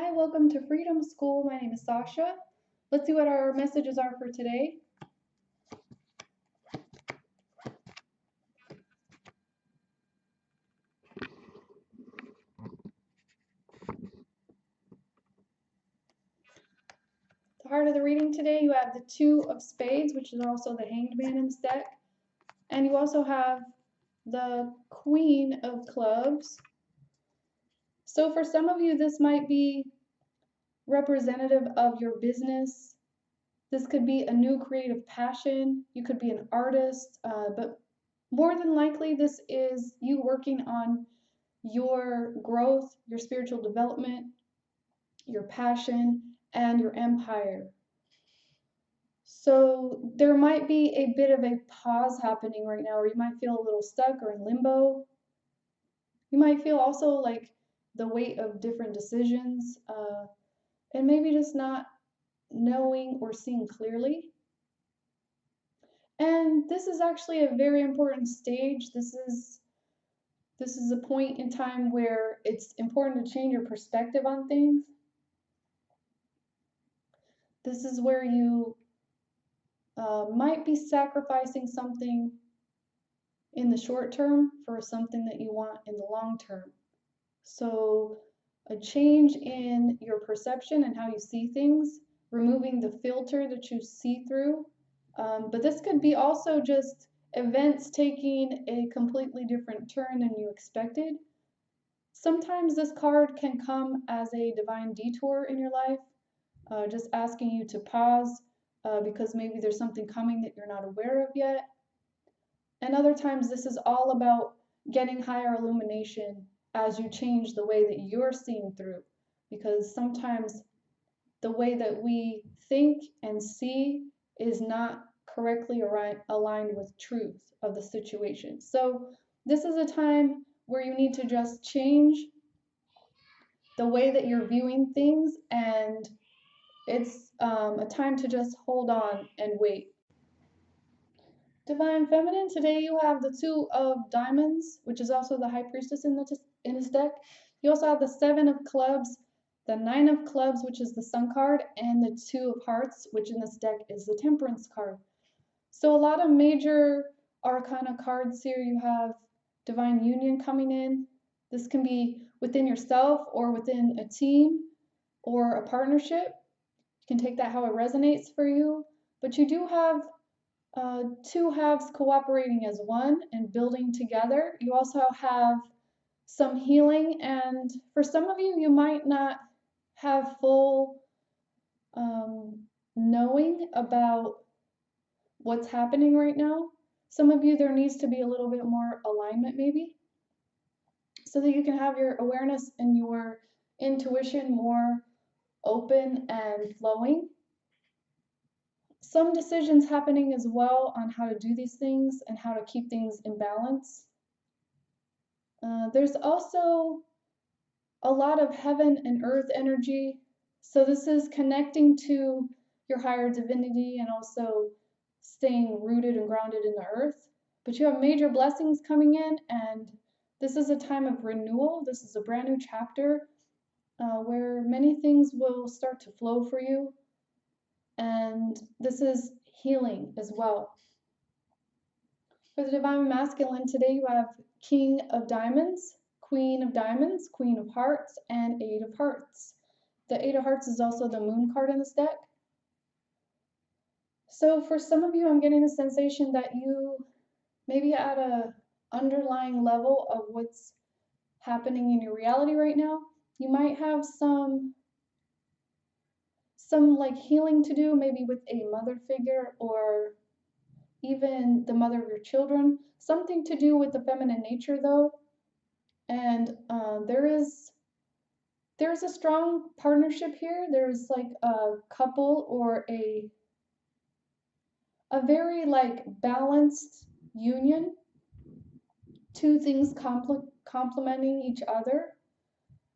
Hi, welcome to Freedom School. My name is Sasha. Let's see what our messages are for today. The heart of the reading today, you have the Two of Spades, which is also the Hanged Man in this deck. And you also have the Queen of Clubs. So for some of you, this might be representative of your business. This could be a new creative passion. You could be an artist, but more than likely, this is you working on your growth, your spiritual development, your passion, and your empire. So there might be a bit of a pause happening right now, or you might feel a little stuck or in limbo. You might feel also like the weight of different decisions, and maybe just not knowing or seeing clearly. And this is actually a very important stage. This is a point in time where it's important to change your perspective on things. This is where you might be sacrificing something in the short term for something that you want in the long term. So a change in your perception and how you see things, removing the filter that you see through. But this could be also just events taking a completely different turn than you expected. Sometimes this card can come as a divine detour in your life, just asking you to pause because maybe there's something coming that you're not aware of yet. And other times this is all about getting higher illumination as you change the way that you're seeing through, because sometimes the way that we think and see is not correctly aligned with truth of the situation. So this is a time where you need to just change the way that you're viewing things, and it's a time to just hold on and wait. Divine Feminine, today you have the Two of Diamonds, which is also the High Priestess in this deck. You also have the Seven of Clubs, the Nine of Clubs, which is the Sun card, and the Two of Hearts, which in this deck is the Temperance card. So a lot of major arcana cards here. You have Divine Union coming in. This can be within yourself or within a team or a partnership. You can take that how it resonates for you. But you do have two halves cooperating as one and building together. You also have some healing, and for some of you, you might not have full knowing about what's happening right now. Some of you, there needs to be a little bit more alignment maybe, so that you can have your awareness and your intuition more open and flowing. Some decisions happening as well on how to do these things and how to keep things in balance. There's also a lot of heaven and earth energy. So this is connecting to your higher divinity and also staying rooted and grounded in the earth. But you have major blessings coming in, and this is a time of renewal. This is a brand new chapter where many things will start to flow for you. And this is healing as well. For the Divine Masculine, today you have King of Diamonds, Queen of Diamonds, Queen of Hearts, and Eight of Hearts. The Eight of Hearts is also the Moon card in this deck. So for some of you, I'm getting the sensation that you maybe at a underlying level of what's happening in your reality right now, you might have some like healing to do, maybe with a mother figure or even the mother of your children. Something to do with the feminine nature though. And there's a strong partnership here. There's like a couple or a very like balanced union. Two things complementing each other.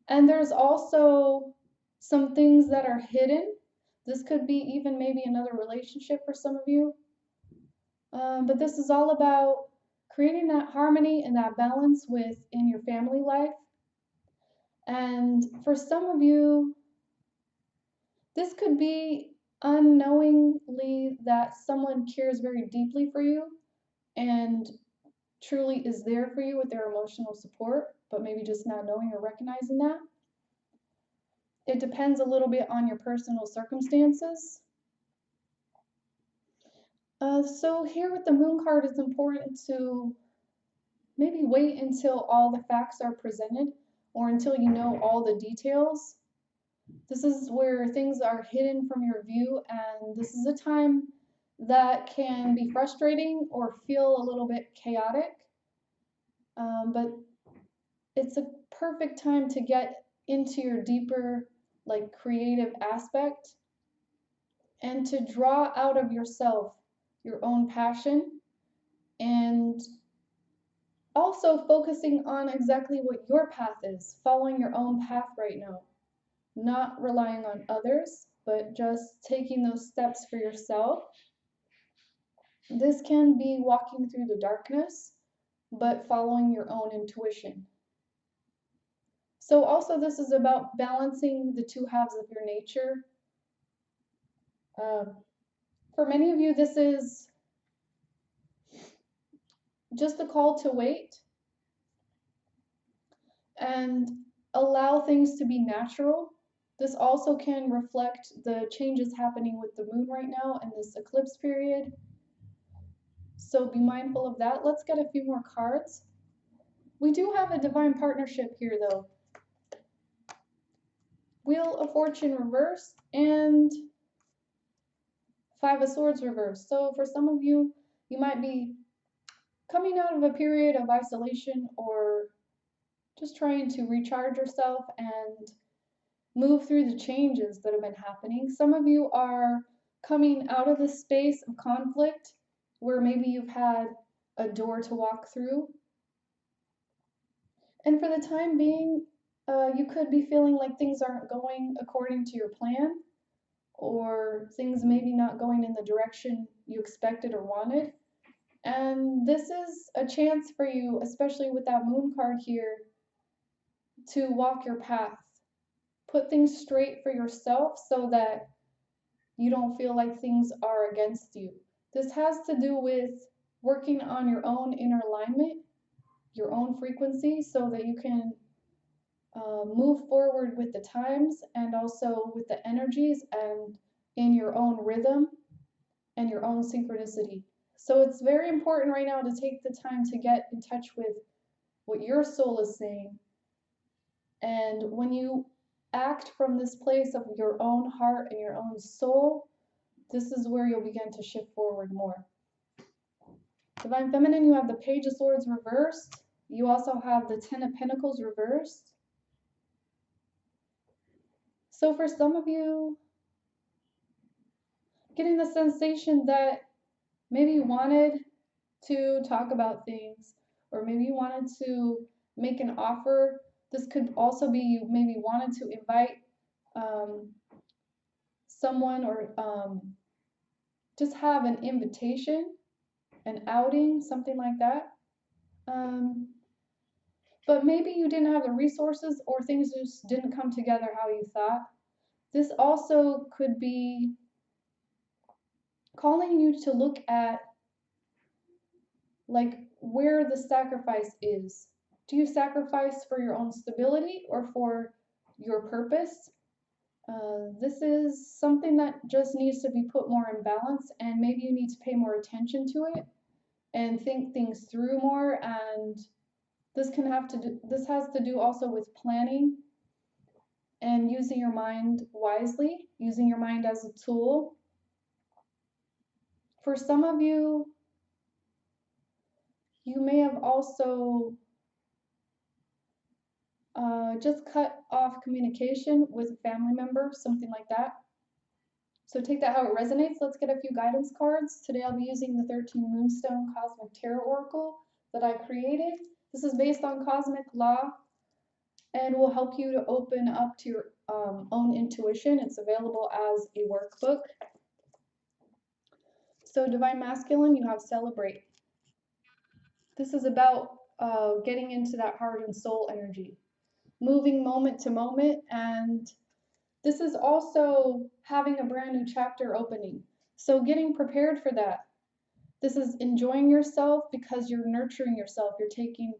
And there's also some things that are hidden. This could be even maybe another relationship for some of you. But this is all about creating that harmony and that balance within your family life. And for some of you, This could be unknowingly that someone cares very deeply for you and truly is there for you with their emotional support, but maybe just not knowing or recognizing that. It depends a little bit on your personal circumstances. So here with the moon card, it's important to maybe wait until all the facts are presented or until you know all the details. This is where things are hidden from your view, and this is a time that can be frustrating or feel a little bit chaotic. But it's a perfect time to get into your deeper, like creative aspect and to draw out of yourself your own passion and also focusing on exactly what your path is, following your own path right now, not relying on others, but just taking those steps for yourself. This can be walking through the darkness, but following your own intuition. So also this is about balancing the two halves of your nature. For many of you, this is just a call to wait and allow things to be natural. This also can reflect the changes happening with the moon right now in this eclipse period. So be mindful of that. Let's get a few more cards. We do have a divine partnership here though. Wheel of Fortune reversed and Five of Swords reversed. So for some of you, you might be coming out of a period of isolation or just trying to recharge yourself and move through the changes that have been happening. Some of you are coming out of the space of conflict where maybe you've had a door to walk through. And for the time being, you could be feeling like things aren't going according to your plan, or things maybe not going in the direction you expected or wanted. And this is a chance for you, especially with that moon card here, to walk your path. Put things straight for yourself so that you don't feel like things are against you. This has to do with working on your own inner alignment, your own frequency, so that you can move forward with the times and also with the energies and in your own rhythm and your own synchronicity. So it's very important right now to take the time to get in touch with what your soul is saying. And when you act from this place of your own heart and your own soul, this is where you'll begin to shift forward more. Divine Feminine, you have the Page of Swords reversed. You also have the Ten of Pentacles reversed. So for some of you, getting the sensation that maybe you wanted to talk about things, or maybe you wanted to make an offer. This could also be you maybe wanted to invite someone or just have an invitation, an outing, something like that. But maybe you didn't have the resources or things just didn't come together how you thought. This also could be calling you to look at like where the sacrifice is. Do you sacrifice for your own stability or for your purpose? This is something that just needs to be put more in balance, and maybe you need to pay more attention to it and think things through more. And this has to do also with planning and using your mind wisely, using your mind as a tool. For some of you, you may have also just cut off communication with a family member, something like that. So take that how it resonates. Let's get a few guidance cards. Today I'll be using the 13 Moonstone Cosmic Tarot Oracle that I created. This is based on cosmic law and will help you to open up to your own intuition. It's available as a workbook. So Divine Masculine, you have Celebrate. This is about getting into that heart and soul energy, moving moment to moment and This is also having a brand new chapter opening. So getting prepared for that. This is enjoying yourself because you're nurturing yourself. You're taking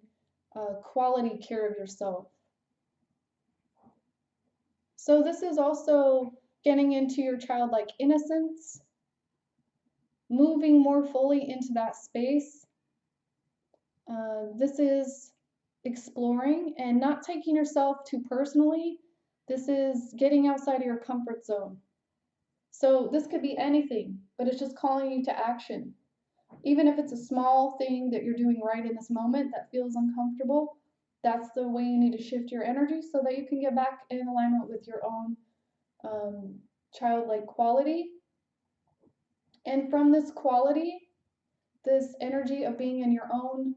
quality care of yourself. So this is also getting into your childlike innocence, moving more fully into that space. This is exploring and not taking yourself too personally. This is getting outside of your comfort zone. So this could be anything, but it's just calling you to action. Even if it's a small thing that you're doing right in this moment that feels uncomfortable, that's the way you need to shift your energy so that you can get back in alignment with your own childlike quality. And from this quality, this energy of being in your own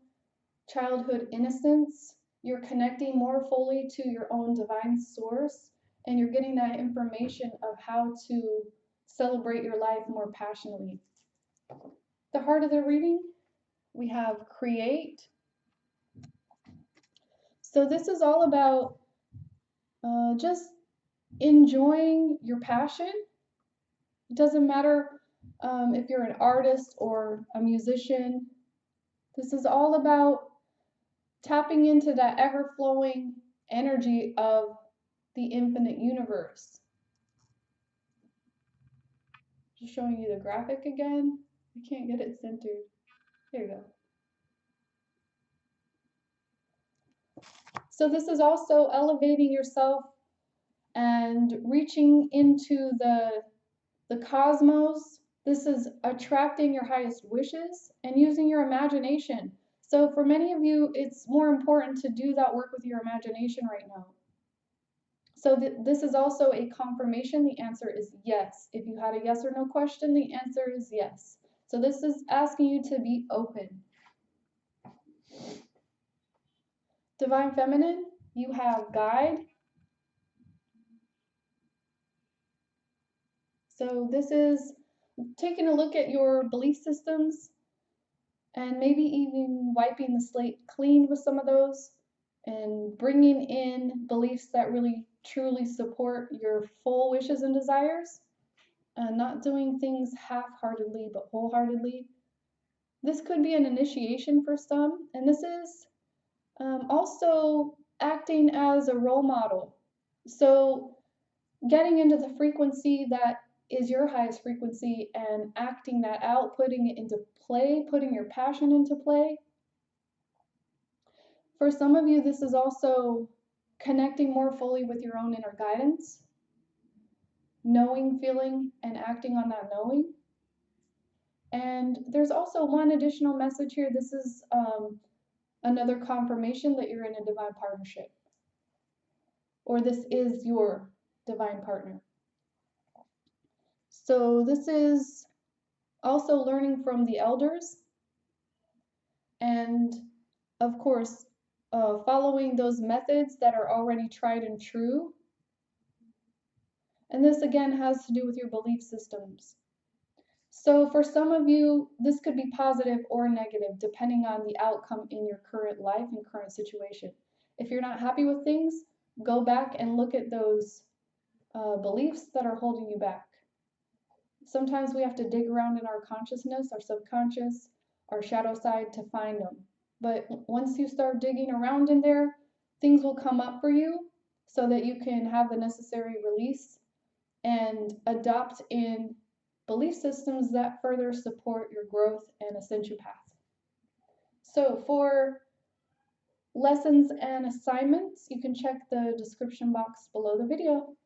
childhood innocence, you're connecting more fully to your own divine source, and you're getting that information of how to celebrate your life more passionately. The heart of the reading, we have create. So this is all about just enjoying your passion. It doesn't matter if you're an artist or a musician. This is all about tapping into that ever-flowing energy of the infinite universe. Just showing you the graphic again. I can't get it centered. There you go. So this is also elevating yourself and reaching into the cosmos. This is attracting your highest wishes and using your imagination. So for many of you, it's more important to do that work with your imagination right now. So this is also a confirmation. The answer is yes. If you had a yes or no question, the answer is yes. So this is asking you to be open. Divine Feminine, you have guide. So this is taking a look at your belief systems and maybe even wiping the slate clean with some of those and bringing in beliefs that really truly support your full wishes and desires, not doing things half-heartedly but wholeheartedly. This could be an initiation for some, and this is also acting as a role model. So getting into the frequency that is your highest frequency and acting that out, putting it into play, putting your passion into play. For some of you, this is also connecting more fully with your own inner guidance, knowing, feeling, and acting on that knowing. And there's also one additional message here. This is another confirmation that you're in a divine partnership, or this is your divine partner. So this is also learning from the elders, and of course, following those methods that are already tried and true. And this again has to do with your belief systems. So for some of you, this could be positive or negative depending on the outcome in your current life and current situation. If you're not happy with things, go back and look at those beliefs that are holding you back. Sometimes we have to dig around in our consciousness, our subconscious, our shadow side to find them. But once you start digging around in there, things will come up for you so that you can have the necessary release and adopt in belief systems that further support your growth and ascension path. So for lessons and assignments, you can check the description box below the video.